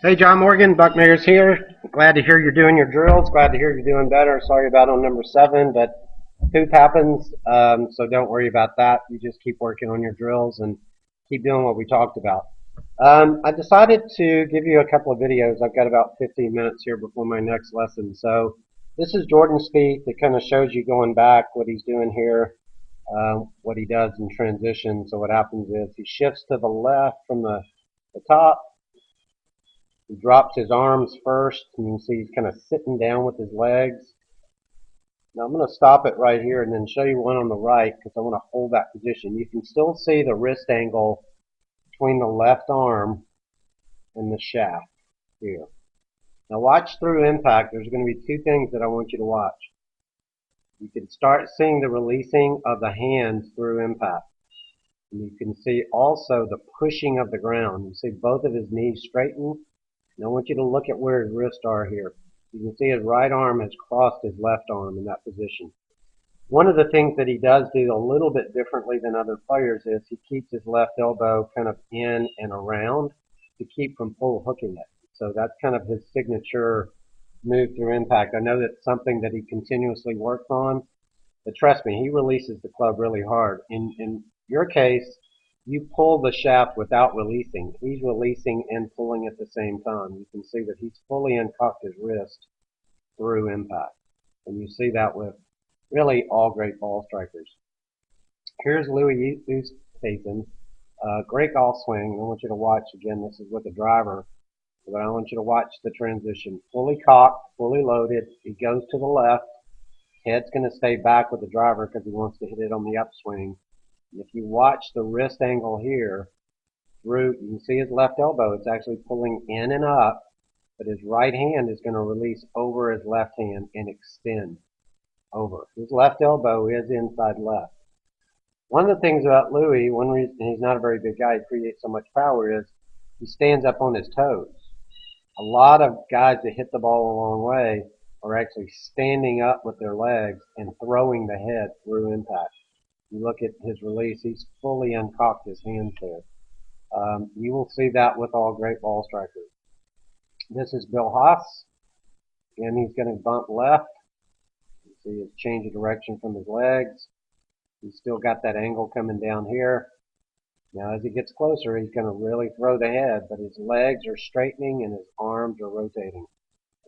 Hey, John Morgan, Buckmayers here. Glad to hear you're doing your drills. Glad to hear you're doing better. Sorry about on number 7, but poop happens, so don't worry about that. You just keep working on your drills and keep doing what we talked about. I decided to give you a couple of videos. I've got about 15 minutes here before my next lesson. So this is Jordan Spieth. It kind of shows you going back what he's doing here, what he does in transition. So what happens is he shifts to the left from the top. He drops his arms first, and you can see he's kind of sitting down with his legs. Now I'm going to stop it right here and then show you one on the right because I want to hold that position. You can still see the wrist angle between the left arm and the shaft here. Now watch through impact. There's going to be two things that I want you to watch. You can start seeing the releasing of the hands through impact. And you can see also the pushing of the ground. You see both of his knees straighten. Now I want you to look at where his wrists are here. You can see his right arm has crossed his left arm in that position. One of the things that he does do a little bit differently than other players is he keeps his left elbow kind of in and around to keep from full hooking it. So that's kind of his signature move through impact. I know that's something that he continuously works on, but trust me, he releases the club really hard. In your case, you pull the shaft without releasing. He's releasing and pulling at the same time. You can see that he's fully uncocked his wrist through impact. And you see that with really all great ball strikers. Here's Louis Oosthuizen. Great golf swing. I want you to watch again. This is with the driver. But I want you to watch the transition. Fully cocked, fully loaded. He goes to the left. Head's going to stay back with the driver because he wants to hit it on the upswing. And if you watch the wrist angle here, through, you can see his left elbow. It's actually pulling in and up, but his right hand is going to release over his left hand and extend over. His left elbow is inside left. One of the things about Louis, one reason he's not a very big guy, he creates so much power, is he stands up on his toes. A lot of guys that hit the ball a long way are actually standing up with their legs and throwing the head through impact. You look at his release, he's fully uncocked his hands there. You will see that with all great ball strikers. This is Bill Haas. Again, he's going to bump left. You see his change of direction from his legs. He's still got that angle coming down here. Now as he gets closer, he's going to really throw the head, but his legs are straightening and his arms are rotating.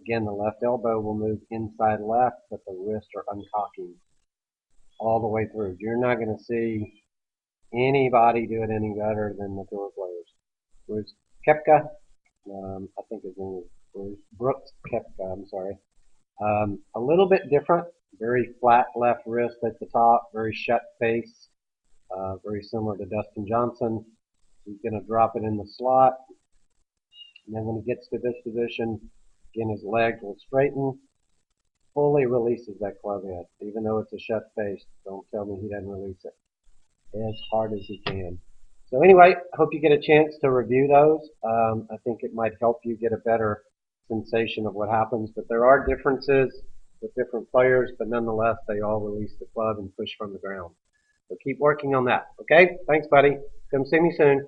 Again, the left elbow will move inside left, but the wrists are uncocking all the way through. You're not going to see anybody do it any better than the tour players. Bruce Koepka, I think his name is Brooks Koepka, I'm sorry. A little bit different, very flat left wrist at the top, very shut face, very similar to Dustin Johnson. He's going to drop it in the slot, and then when he gets to this position, again his legs will straighten, fully releases that club head, even though it's a shut face. Don't tell me he doesn't release it as hard as he can. So anyway, I hope you get a chance to review those. I think it might help you get a better sensation of what happens. But there are differences with different players, but nonetheless, they all release the club and push from the ground. So keep working on that. Okay? Thanks, buddy. Come see me soon.